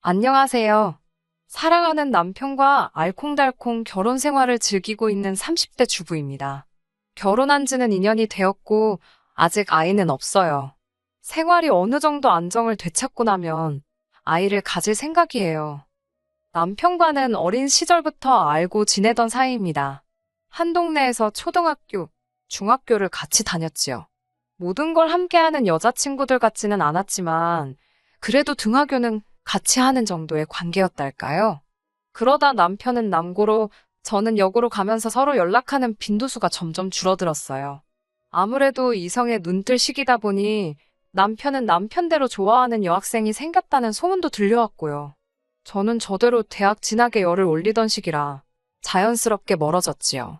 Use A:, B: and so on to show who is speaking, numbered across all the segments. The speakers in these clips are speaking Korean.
A: 안녕하세요. 사랑하는 남편과 알콩달콩 결혼 생활을 즐기고 있는 30대 주부입니다. 결혼한 지는 2년이 되었고, 아직 아이는 없어요. 생활이 어느 정도 안정을 되찾고 나면 아이를 가질 생각이에요. 남편과는 어린 시절부터 알고 지내던 사이입니다. 한 동네에서 초등학교, 중학교를 같이 다녔지요. 모든 걸 함께하는 여자친구들 같지는 않았지만, 그래도 등하교는 같이 하는 정도의 관계였달까요? 그러다 남편은 남고로, 저는 여고로 가면서 서로 연락하는 빈도수가 점점 줄어들었어요. 아무래도 이성의 눈뜰 시기다 보니 남편은 남편대로 좋아하는 여학생이 생겼다는 소문도 들려왔고요. 저는 저대로 대학 진학에 열을 올리던 시기라 자연스럽게 멀어졌지요.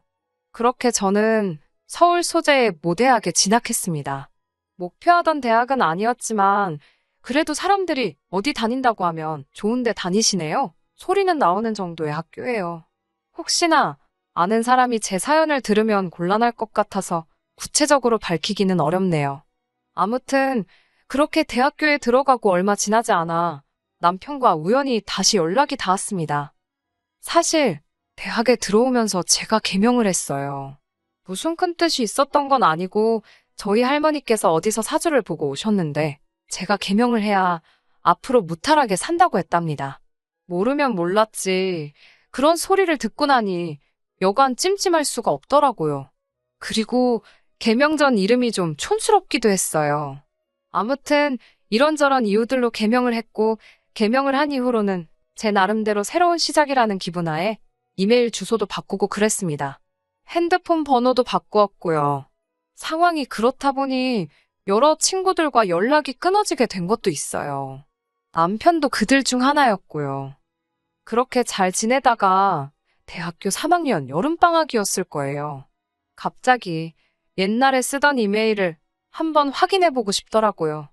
A: 그렇게 저는 서울 소재의 모대학에 진학했습니다. 목표하던 대학은 아니었지만 그래도 사람들이 어디 다닌다고 하면 좋은데 다니시네요. 소리는 나오는 정도의 학교예요. 혹시나 아는 사람이 제 사연을 들으면 곤란할 것 같아서 구체적으로 밝히기는 어렵네요. 아무튼 그렇게 대학교에 들어가고 얼마 지나지 않아 남편과 우연히 다시 연락이 닿았습니다. 사실 대학에 들어오면서 제가 개명을 했어요. 무슨 큰 뜻이 있었던 건 아니고 저희 할머니께서 어디서 사주를 보고 오셨는데 제가 개명을 해야 앞으로 무탈하게 산다고 했답니다. 모르면 몰랐지. 그런 소리를 듣고 나니 여간 찜찜할 수가 없더라고요. 그리고 개명 전 이름이 좀 촌스럽기도 했어요. 아무튼 이런저런 이유들로 개명을 했고 개명을 한 이후로는 제 나름대로 새로운 시작이라는 기분하에 이메일 주소도 바꾸고 그랬습니다. 핸드폰 번호도 바꾸었고요. 상황이 그렇다 보니 여러 친구들과 연락이 끊어지게 된 것도 있어요. 남편도 그들 중 하나였고요. 그렇게 잘 지내다가 대학교 3학년 여름방학이었을 거예요. 갑자기 옛날에 쓰던 이메일을 한번 확인해보고 싶더라고요.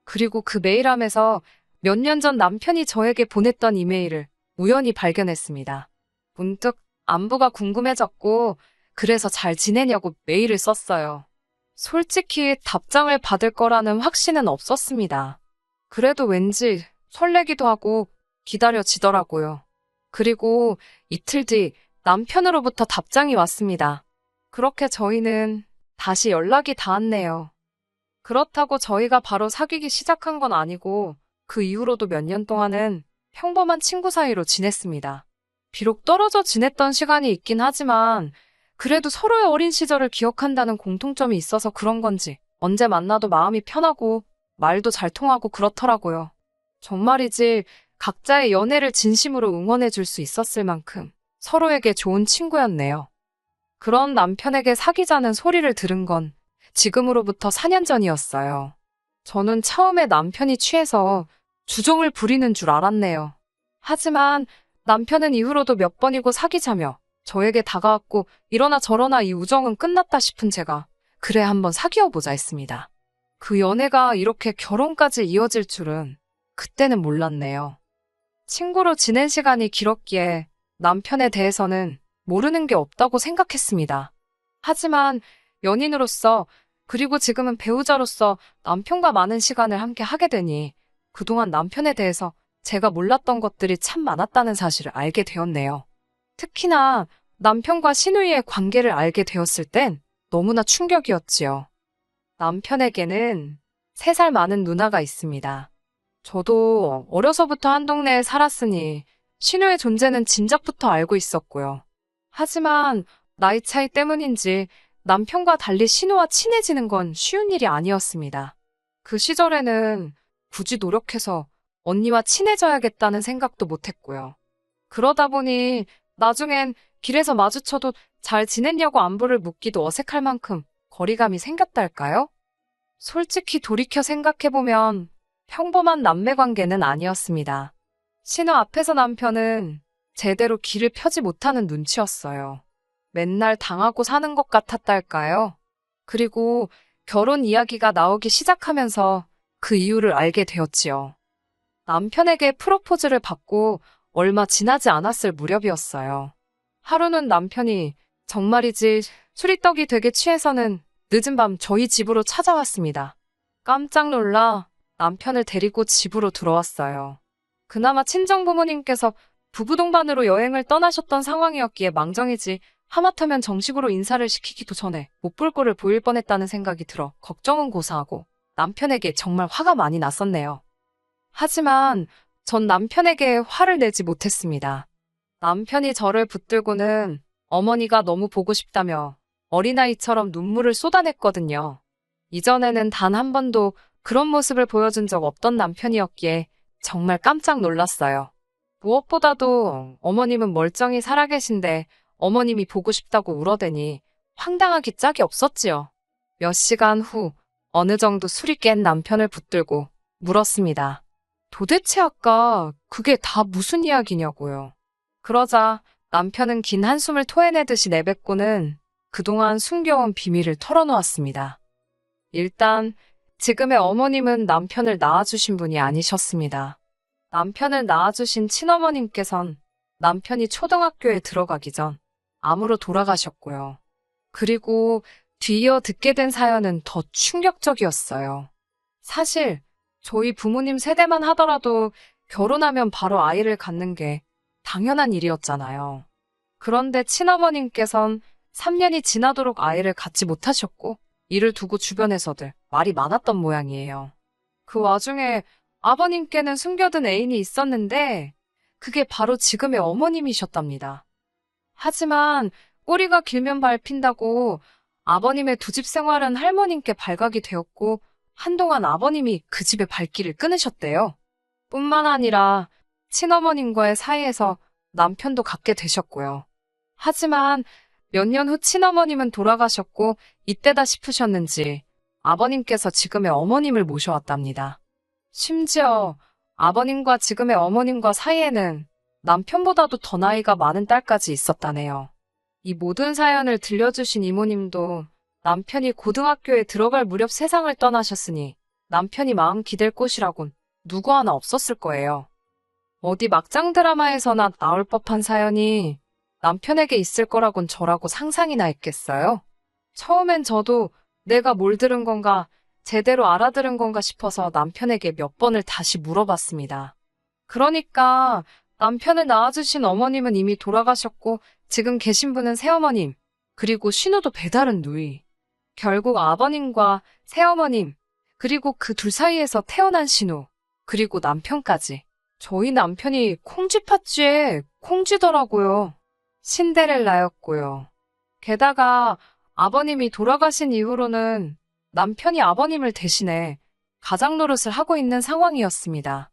A: 그리고 그 메일함에서 몇 년 전 남편이 저에게 보냈던 이메일을 우연히 발견했습니다. 문득 안부가 궁금해졌고 그래서 잘 지내냐고 메일을 썼어요. 솔직히 답장을 받을 거라는 확신은 없었습니다. 그래도 왠지 설레기도 하고 기다려지더라고요. 그리고 이틀 뒤 남편으로부터 답장이 왔습니다. 그렇게 저희는 다시 연락이 닿았네요. 그렇다고 저희가 바로 사귀기 시작한 건 아니고 그 이후로도 몇 년 동안은 평범한 친구 사이로 지냈습니다. 비록 떨어져 지냈던 시간이 있긴 하지만 그래도 서로의 어린 시절을 기억한다는 공통점이 있어서 그런 건지 언제 만나도 마음이 편하고 말도 잘 통하고 그렇더라고요. 정말이지 각자의 연애를 진심으로 응원해 줄 수 있었을 만큼 서로에게 좋은 친구였네요. 그런 남편에게 사귀자는 소리를 들은 건 지금으로부터 4년 전이었어요. 저는 처음에 남편이 취해서 주종을 부리는 줄 알았네요. 하지만 남편은 이후로도 몇 번이고 사귀자며 저에게 다가왔고 이러나 저러나 이 우정은 끝났다 싶은 제가 그래 한번 사귀어보자 했습니다. 그 연애가 이렇게 결혼까지 이어질 줄은 그때는 몰랐네요. 친구로 지낸 시간이 길었기에 남편에 대해서는 모르는 게 없다고 생각했습니다. 하지만 연인으로서 그리고 지금은 배우자로서 남편과 많은 시간을 함께 하게 되니 그동안 남편에 대해서 제가 몰랐던 것들이 참 많았다는 사실을 알게 되었네요. 특히나 남편과 시누이의 관계를 알게 되었을 땐 너무나 충격이었지요. 남편에게는 3살 많은 누나가 있습니다. 저도 어려서부터 한 동네에 살았으니 시누의 존재는 진작부터 알고 있었고요. 하지만 나이 차이 때문인지 남편과 달리 시누와 친해지는 건 쉬운 일이 아니었습니다. 그 시절에는 굳이 노력해서 언니와 친해져야겠다는 생각도 못했고요. 그러다 보니 나중엔 길에서 마주쳐도 잘 지냈냐고 안부를 묻기도 어색할 만큼 거리감이 생겼달까요? 솔직히 돌이켜 생각해보면 평범한 남매 관계는 아니었습니다. 신우 앞에서 남편은 제대로 길을 펴지 못하는 눈치였어요. 맨날 당하고 사는 것 같았달까요? 그리고 결혼 이야기가 나오기 시작하면서 그 이유를 알게 되었지요. 남편에게 프로포즈를 받고 얼마 지나지 않았을 무렵이었어요. 하루는 남편이 정말이지 술이떡이 되게 취해서는 늦은 밤 저희 집으로 찾아왔습니다. 깜짝 놀라 남편을 데리고 집으로 들어왔어요. 그나마 친정부모님께서 부부 동반으로 여행을 떠나셨던 상황이었기에 망정이지 하마터면 정식으로 인사를 시키기도 전에 못 볼 꼴을 보일 뻔했다는 생각이 들어 걱정은 고사하고 남편에게 정말 화가 많이 났었네요. 하지만 전 남편에게 화를 내지 못했습니다. 남편이 저를 붙들고는 어머니가 너무 보고 싶다며 어린아이처럼 눈물을 쏟아냈거든요. 이전에는 단 한 번도 그런 모습을 보여준 적 없던 남편이었기에 정말 깜짝 놀랐어요. 무엇보다도 어머님은 멀쩡히 살아계신데 어머님이 보고 싶다고 울어대니 황당하기 짝이 없었지요. 몇 시간 후 어느 정도 술이 깬 남편을 붙들고 물었습니다. 도대체 아까 그게 다 무슨 이야기냐고요. 그러자 남편은 긴 한숨을 토해내듯이 내뱉고는 그동안 숨겨온 비밀을 털어놓았습니다. 일단 지금의 어머님은 남편을 낳아주신 분이 아니셨습니다. 남편을 낳아주신 친어머님께선 남편이 초등학교에 들어가기 전 암으로 돌아가셨고요. 그리고 뒤이어 듣게 된 사연은 더 충격적이었어요. 사실 저희 부모님 세대만 하더라도 결혼하면 바로 아이를 갖는 게 당연한 일이었잖아요. 그런데 친어머님께선 3년이 지나도록 아이를 갖지 못하셨고 이를 두고 주변에서들 말이 많았던 모양이에요. 그 와중에 아버님께는 숨겨둔 애인이 있었는데 그게 바로 지금의 어머님이셨답니다. 하지만 꼬리가 길면 밟힌다고 아버님의 두 집 생활은 할머님께 발각이 되었고 한동안 아버님이 그 집의 발길을 끊으셨대요. 뿐만 아니라 친어머님과의 사이에서 남편도 갖게 되셨고요. 하지만 몇 년 후 친어머님은 돌아가셨고 이때다 싶으셨는지 아버님께서 지금의 어머님을 모셔왔답니다. 심지어 아버님과 지금의 어머님과 사이에는 남편보다도 더 나이가 많은 딸까지 있었다네요. 이 모든 사연을 들려주신 이모님도 남편이 고등학교에 들어갈 무렵 세상을 떠나셨으니 남편이 마음 기댈 곳이라곤 누구 하나 없었을 거예요. 어디 막장 드라마에서나 나올 법한 사연이 남편에게 있을 거라곤 저라고 상상이나 했겠어요? 처음엔 저도 내가 뭘 들은 건가, 제대로 알아들은 건가 싶어서 남편에게 몇 번을 다시 물어봤습니다. 그러니까 남편을 낳아주신 어머님은 이미 돌아가셨고 지금 계신 분은 새어머님, 그리고 신우도 배다른 누이. 결국 아버님과 새어머님, 그리고 그 둘 사이에서 태어난 신우, 그리고 남편까지. 저희 남편이 콩쥐팥쥐에 콩쥐더라고요. 신데렐라였고요. 게다가 아버님이 돌아가신 이후로는 남편이 아버님을 대신해 가장노릇을 하고 있는 상황이었습니다.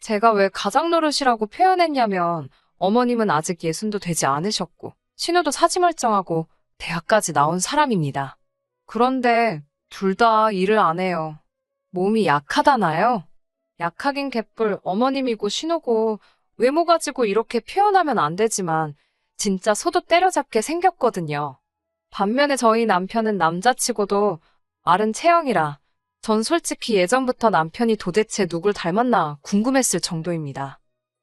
A: 제가 왜 가장노릇이라고 표현했냐면 어머님은 아직 60도 되지 않으셨고 신우도 사지멀쩡하고 대학까지 나온 사람입니다. 그런데 둘 다 일을 안 해요. 몸이 약하다나요? 약하긴 개뿔 어머님이고 신우고 외모 가지고 이렇게 표현하면 안 되지만 진짜 소도 때려잡게 생겼거든요. 반면에 저희 남편은 남자치고도 마른 체형이라 전 솔직히 예전부터 남편이 도대체 누굴 닮았나 궁금했을 정도입니다.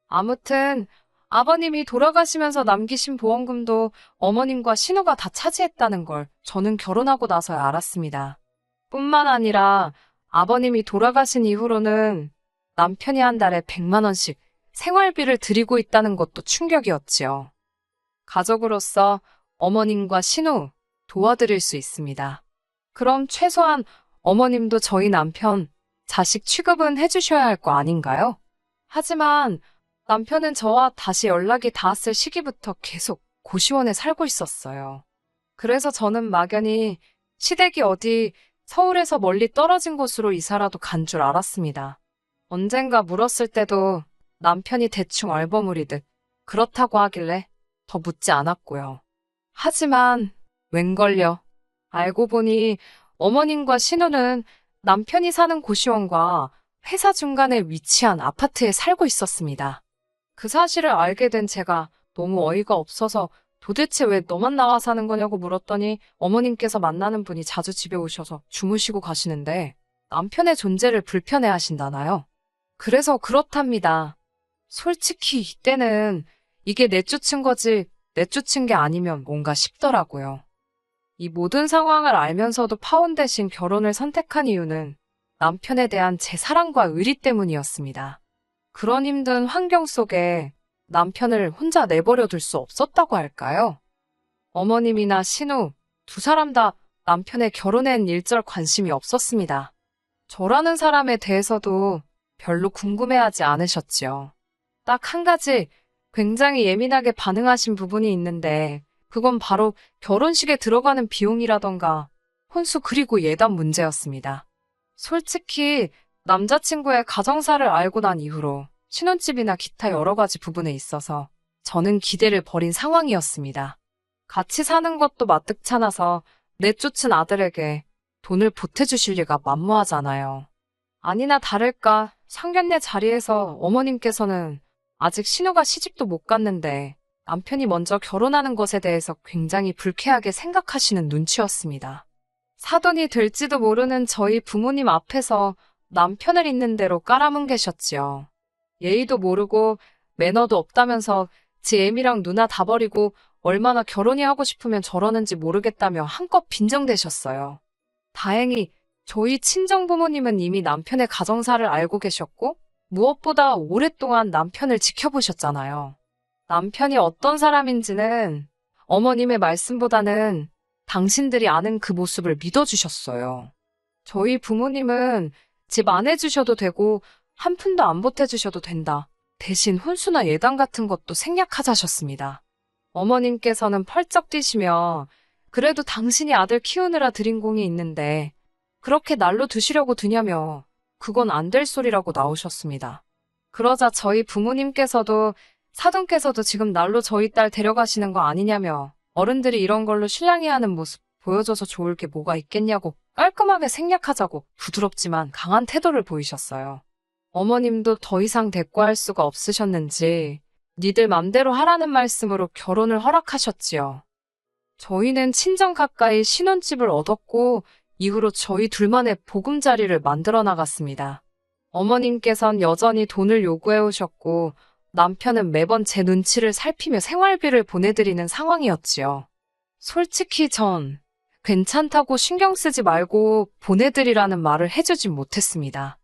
A: 아무튼 아버님이 돌아가시면서 남기신 보험금도 어머님과 신우가 다 차지했다는 걸 저는 결혼하고 나서야 알았습니다. 뿐만 아니라 아버님이 돌아가신 이후로는 남편이 한 달에 100만 원씩 생활비를 드리고 있다는 것도 충격이었지요. 가족으로서 어머님과 신우 도와드릴 수 있습니다. 그럼 최소한 어머님도 저희 남편 자식 취급은 해주셔야 할 거 아닌가요? 하지만 남편은 저와 다시 연락이 닿았을 시기부터 계속 고시원에 살고 있었어요. 그래서 저는 막연히 시댁이 어디 서울에서 멀리 떨어진 곳으로 이사라도 간 줄 알았습니다. 언젠가 물었을 때도 남편이 대충 얼버무리듯 그렇다고 하길래 더 묻지 않았고요. 하지만 웬걸요. 알고 보니 어머님과 신우는 남편이 사는 고시원과 회사 중간에 위치한 아파트에 살고 있었습니다. 그 사실을 알게 된 제가 너무 어이가 없어서 도대체 왜 너만 나와 사는 거냐고 물었더니 어머님께서 만나는 분이 자주 집에 오셔서 주무시고 가시는데 남편의 존재를 불편해 하신다나요? 그래서 그렇답니다. 솔직히 이때는 이게 내쫓은 거지 내쫓은 게 아니면 뭔가 싶더라고요. 이 모든 상황을 알면서도 파혼 대신 결혼을 선택한 이유는 남편에 대한 제 사랑과 의리 때문이었습니다. 그런 힘든 환경 속에 남편을 혼자 내버려 둘 수 없었다고 할까요? 어머님이나 신우, 두 사람 다 남편의 결혼엔 일절 관심이 없었습니다. 저라는 사람에 대해서도 별로 궁금해하지 않으셨지요. 딱 한 가지 굉장히 예민하게 반응하신 부분이 있는데 그건 바로 결혼식에 들어가는 비용이라던가 혼수 그리고 예단 문제였습니다. 솔직히 남자친구의 가정사를 알고 난 이후로 신혼집이나 기타 여러 가지 부분에 있어서 저는 기대를 버린 상황이었습니다. 같이 사는 것도 마뜩찮아서 내쫓은 아들에게 돈을 보태주실 리가 만무하잖아요. 아니나 다를까 상견례 자리에서 어머님께서는 아직 신우가 시집도 못 갔는데 남편이 먼저 결혼하는 것에 대해서 굉장히 불쾌하게 생각하시는 눈치였습니다. 사돈이 될지도 모르는 저희 부모님 앞에서 남편을 있는 대로 깔아뭉개셨지요. 예의도 모르고 매너도 없다면서 지 애미랑 누나 다 버리고 얼마나 결혼이 하고 싶으면 저러는지 모르겠다며 한껏 빈정대셨어요. 다행히 저희 친정부모님은 이미 남편의 가정사를 알고 계셨고 무엇보다 오랫동안 남편을 지켜보셨잖아요. 남편이 어떤 사람인지는 어머님의 말씀보다는 당신들이 아는 그 모습을 믿어주셨어요. 저희 부모님은 집 안 해주셔도 되고 한 푼도 안 보태주셔도 된다. 대신 혼수나 예단 같은 것도 생략하자셨습니다. 어머님께서는 펄쩍 뛰시며 그래도 당신이 아들 키우느라 들인 공이 있는데 그렇게 날로 드시려고 드냐며 그건 안 될 소리라고 나오셨습니다. 그러자 저희 부모님께서도 사돈께서도 지금 날로 저희 딸 데려가시는 거 아니냐며 어른들이 이런 걸로 실랑이하는 모습 보여줘서 좋을 게 뭐가 있겠냐고 깔끔하게 생략하자고 부드럽지만 강한 태도를 보이셨어요. 어머님도 더 이상 대꾸할 수가 없으셨는지 니들 맘대로 하라는 말씀으로 결혼을 허락하셨지요. 저희는 친정 가까이 신혼집을 얻었고 이후로 저희 둘만의 보금자리를 만들어 나갔습니다. 어머님께선 여전히 돈을 요구해 오셨고 남편은 매번 제 눈치를 살피며 생활비를 보내드리는 상황이었지요. 솔직히 전 괜찮다고 신경 쓰지 말고 보내드리라는 말을 해주진 못했습니다.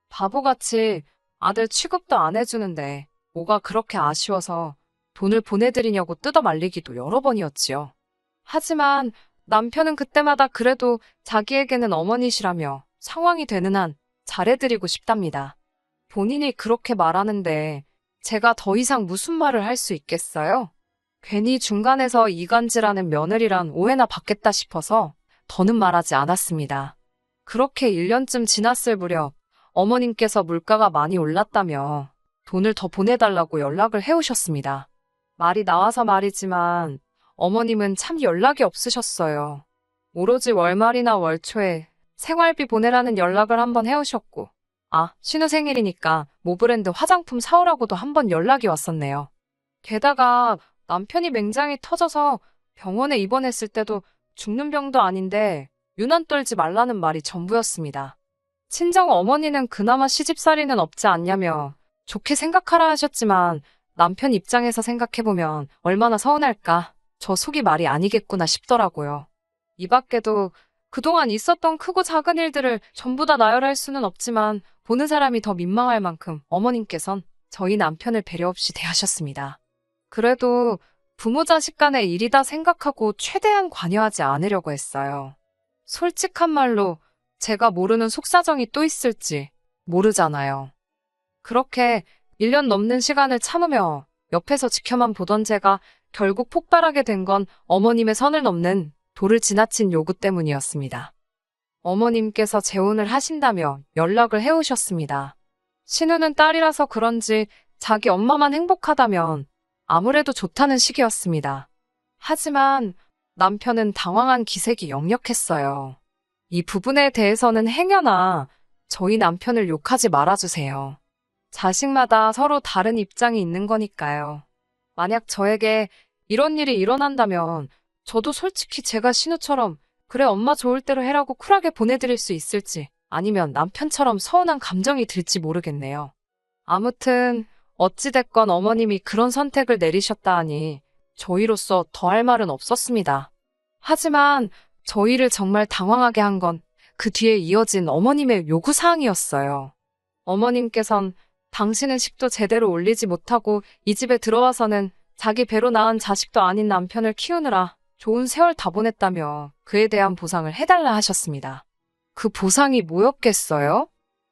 A: 바보같이 아들 취급도 안 해주는데 뭐가 그렇게 아쉬워서 돈을 보내드리냐고 뜯어 말리기도 여러 번이었지요. 하지만 남편은 그때마다 그래도 자기에게는 어머니시라며 상황이 되는 한 잘해드리고 싶답니다. 본인이 그렇게 말하는데 제가 더 이상 무슨 말을 할 수 있겠어요? 괜히 중간에서 이간질하는 며느리란 오해나 받겠다 싶어서 더는 말하지 않았습니다. 그렇게 1년쯤 지났을 무렵 어머님께서 물가가 많이 올랐다며 돈을 더 보내달라고 연락을 해오셨습니다. 말이 나와서 말이지만 어머님은 참 연락이 없으셨어요. 오로지 월말이나 월초에 생활비 보내라는 연락을 한번 해오셨고 신우 생일이니까 모브랜드 화장품 사오라고도 한번 연락이 왔었네요. 게다가 남편이 맹장이 터져서 병원에 입원했을 때도 죽는 병도 아닌데 유난 떨지 말라는 말이 전부였습니다. 친정 어머니는 그나마 시집살이는 없지 않냐며 좋게 생각하라 하셨지만 남편 입장에서 생각해보면 얼마나 서운할까 저 속이 말이 아니겠구나 싶더라고요. 이 밖에도 그동안 있었던 크고 작은 일들을 전부 다 나열할 수는 없지만 보는 사람이 더 민망할 만큼 어머님께선 저희 남편을 배려 없이 대하셨습니다. 그래도 부모 자식 간의 일이다 생각하고 최대한 관여하지 않으려고 했어요. 솔직한 말로 제가 모르는 속사정이 또 있을지 모르잖아요. 그렇게 1년 넘는 시간을 참으며 옆에서 지켜만 보던 제가 결국 폭발하게 된 건 어머님의 선을 넘는 도를 지나친 요구 때문이었습니다. 어머님께서 재혼을 하신다며 연락을 해오셨습니다. 신우는 딸이라서 그런지 자기 엄마만 행복하다면 아무래도 좋다는 식이었습니다. 하지만 남편은 당황한 기색이 역력했어요. 이 부분에 대해서는 행여나 저희 남편을 욕하지 말아주세요. 자식마다 서로 다른 입장이 있는 거니까요. 만약 저에게 이런 일이 일어난다면 저도 솔직히 제가 신우처럼 그래 엄마 좋을 대로 해라고 쿨하게 보내드릴 수 있을지 아니면 남편처럼 서운한 감정이 들지 모르겠네요. 아무튼 어찌됐건 어머님이 그런 선택을 내리셨다 하니 저희로서 더할 말은 없었습니다. 하지만 저희를 정말 당황하게 한 건 그 뒤에 이어진 어머님의 요구사항이었어요. 어머님께선 당신은 식도 제대로 올리지 못하고 이 집에 들어와서는 자기 배로 낳은 자식도 아닌 남편을 키우느라 좋은 세월 다 보냈다며 그에 대한 보상을 해달라 하셨습니다. 그 보상이 뭐였겠어요?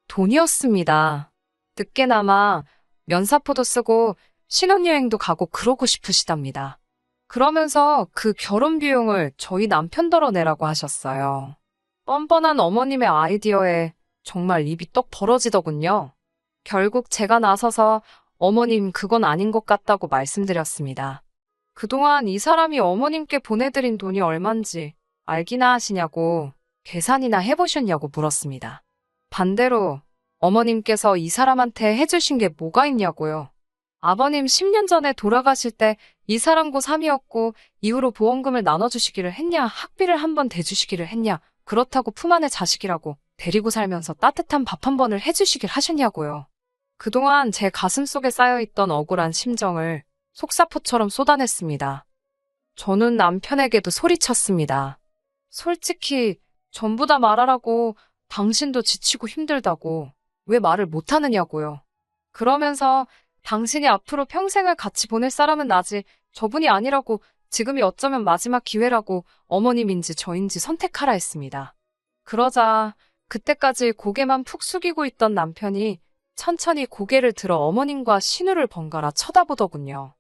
A: 돈이었습니다. 늦게나마 면사포도 쓰고 신혼여행도 가고 그러고 싶으시답니다. 그러면서 그 결혼 비용을 저희 남편더러 내라고 하셨어요. 뻔뻔한 어머님의 아이디어에 정말 입이 떡 벌어지더군요. 결국 제가 나서서 어머님 그건 아닌 것 같다고 말씀드렸습니다. 그동안 이 사람이 어머님께 보내드린 돈이 얼만지 알기나 하시냐고 계산이나 해보셨냐고 물었습니다. 반대로 어머님께서 이 사람한테 해주신 게 뭐가 있냐고요. 아버님 10년 전에 돌아가실 때 이 사람 고3이었고 이후로 보험금을 나눠주시기를 했냐, 학비를 한번 대주시기를 했냐, 그렇다고 품 안의 자식이라고 데리고 살면서 따뜻한 밥 한 번을 해주시길 하셨냐고요. 그동안 제 가슴 속에 쌓여있던 억울한 심정을 속사포처럼 쏟아냈습니다. 저는 남편에게도 소리쳤습니다. 솔직히 전부 다 말하라고, 당신도 지치고 힘들다고 왜 말을 못하느냐고요. 그러면서 당신이 앞으로 평생을 같이 보낼 사람은 나지 저분이 아니라고, 지금이 어쩌면 마지막 기회라고 어머님인지 저인지 선택하라 했습니다. 그러자 그때까지 고개만 푹 숙이고 있던 남편이 천천히 고개를 들어 어머님과 신우를 번갈아 쳐다보더군요.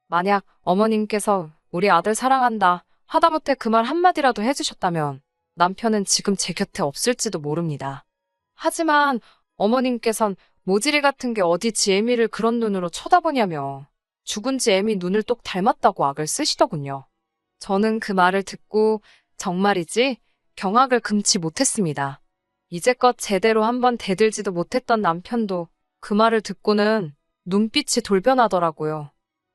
A: 만약 어머님께서 우리 아들 사랑한다 하다못해 그 말 한마디라도 해주셨다면 남편은 지금 제 곁에 없을지도 모릅니다. 하지만 어머님께선 모지리 같은 게 어디 지 애미를 그런 눈으로 쳐다보냐며 죽은 지 애미 눈을 똑 닮았다고 악을 쓰시더군요. 저는 그 말을 듣고 정말이지 경악을 금치 못했습니다. 이제껏 제대로 한번 대들지도 못했던 남편도 그 말을 듣고는 눈빛이 돌변하더라고요.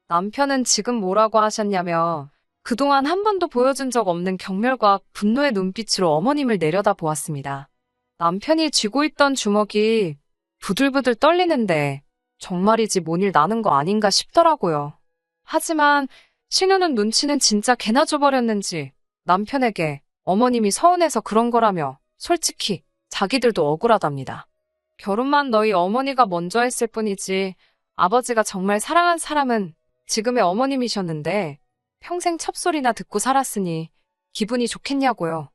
A: 남편은 지금 뭐라고 하셨냐며 그동안 한 번도 보여준 적 없는 경멸과 분노의 눈빛으로 어머님을 내려다보았습니다. 남편이 쥐고 있던 주먹이 부들부들 떨리는데 정말이지 뭔 일 나는 거 아닌가 싶더라고요. 하지만 신우는 눈치는 진짜 개나 줘버렸는지 남편에게 어머님이 서운해서 그런 거라며 솔직히 자기들도 억울하답니다. 결혼만 너희 어머니가 먼저 했을 뿐이지 아버지가 정말 사랑한 사람은 지금의 어머님이셨는데 평생 첩소리나 듣고 살았으니 기분이 좋겠냐고요.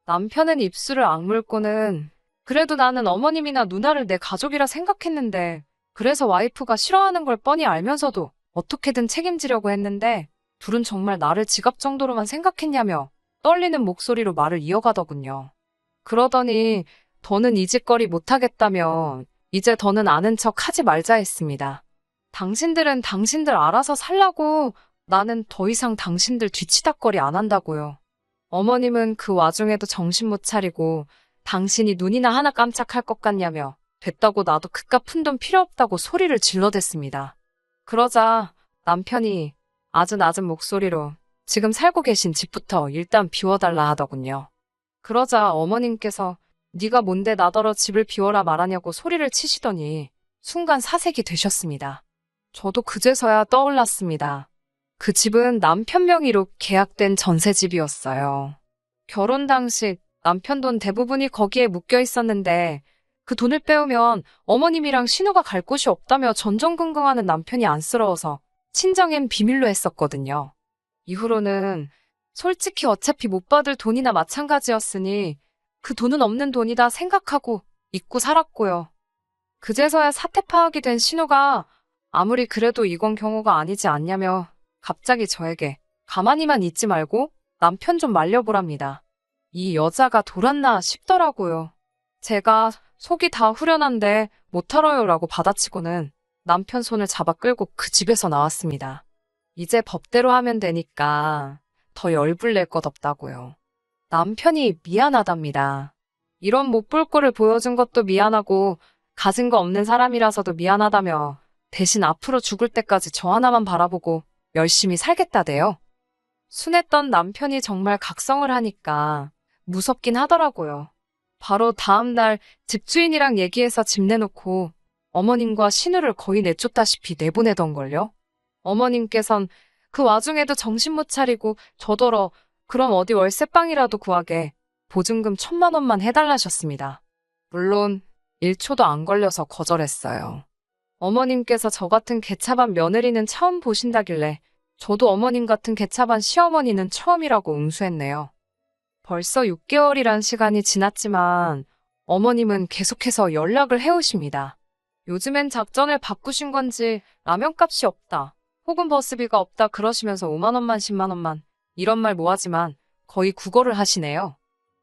A: 남편은 입술을 악물고는 그래도 나는 어머님이나 누나를 내 가족이라 생각했는데 그래서 와이프가 싫어하는 걸 뻔히 알면서도 어떻게든 책임지려고 했는데 둘은 정말 나를 지갑 정도로만 생각했냐며 떨리는 목소리로 말을 이어가더군요. 그러더니 더는 이 짓거리 못하겠다며 이제 더는 아는 척 하지 말자 했습니다. 당신들은 당신들 알아서 살라고, 나는 더 이상 당신들 뒤치다거리 안 한다고요. 어머님은 그 와중에도 정신 못 차리고 당신이 눈이나 하나 깜짝할 것 같냐며 됐다고 나도 그깟 푼돈 필요 없다고 소리를 질러댔습니다. 그러자 남편이 아주 낮은 목소리로 지금 살고 계신 집부터 일단 비워달라 하더군요. 그러자 어머님께서 네가 뭔데 나더러 집을 비워라 말하냐고 소리를 치시더니 순간 사색이 되셨습니다. 저도 그제서야 떠올랐습니다. 그 집은 남편 명의로 계약된 전세집이었어요. 결혼 당시 남편 돈 대부분이 거기에 묶여 있었는데 그 돈을 빼오면 어머님이랑 신우가 갈 곳이 없다며 전전긍긍하는 남편이 안쓰러워서 친정엔 비밀로 했었거든요. 이후로는 솔직히 어차피 못 받을 돈이나 마찬가지였으니 그 돈은 없는 돈이다 생각하고 잊고 살았고요. 그제서야 사태 파악이 된 신우가 아무리 그래도 이건 경우가 아니지 않냐며 갑자기 저에게 가만히만 있지 말고 남편 좀 말려보랍니다. 이 여자가 돌았나 싶더라고요. 제가 속이 다 후련한데 못하러요 라고 받아치고는 남편 손을 잡아 끌고 그 집에서 나왔습니다. 이제 법대로 하면 되니까 더 열불 낼 것 없다고요. 남편이 미안하답니다. 이런 못 볼 꼴을 보여준 것도 미안하고 가진 거 없는 사람이라서도 미안하다며 대신 앞으로 죽을 때까지 저 하나만 바라보고 열심히 살겠다대요. 순했던 남편이 정말 각성을 하니까 무섭긴 하더라고요. 바로 다음 날 집주인이랑 얘기해서 집 내놓고 어머님과 신우를 거의 내쫓다시피 내보내던걸요. 어머님께선 그 와중에도 정신 못 차리고 저더러 그럼 어디 월세방이라도 구하게 보증금 1,000만 원만 해달라셨습니다. 물론 1초도 안 걸려서 거절했어요. 어머님께서 저 같은 개차반 며느리는 처음 보신다길래 저도 어머님 같은 개차반 시어머니는 처음이라고 응수했네요. 벌써 6개월이란 시간이 지났지만 어머님은 계속해서 연락을 해오십니다. 요즘엔 작전을 바꾸신 건지 라면값이 없다, 혹은 버스비가 없다 그러시면서 5만 원만 10만 원만 이런 말 뭐하지만 거의 국어를 하시네요.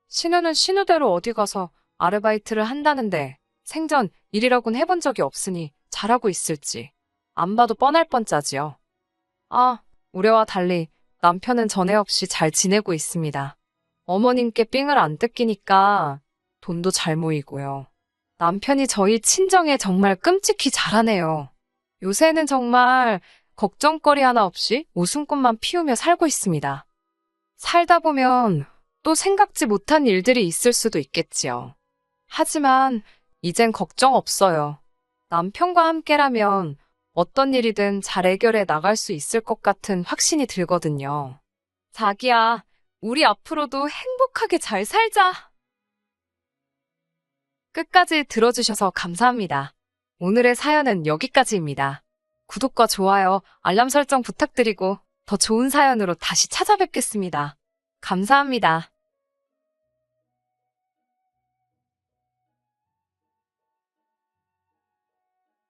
A: 신우는 신우대로 어디 가서 아르바이트를 한다는데 생전 일이라곤 해본 적이 없으니 잘하고 있을지 안 봐도 뻔할 뻔짜지요. 아, 우려와 달리 남편은 전에 없이 잘 지내고 있습니다. 어머님께 삥을 안 뜯기니까 돈도 잘 모이고요. 남편이 저희 친정에 정말 끔찍히 잘하네요. 요새는 정말 걱정거리 하나 없이 웃음꽃만 피우며 살고 있습니다. 살다 보면 또 생각지 못한 일들이 있을 수도 있겠지요. 하지만 이젠 걱정 없어요. 남편과 함께라면 어떤 일이든 잘 해결해 나갈 수 있을 것 같은 확신이 들거든요. 자기야, 우리 앞으로도 행복하게 잘 살자. 끝까지 들어주셔서 감사합니다. 오늘의 사연은 여기까지입니다. 구독과 좋아요, 알람 설정 부탁드리고 더 좋은 사연으로 다시 찾아뵙겠습니다. 감사합니다.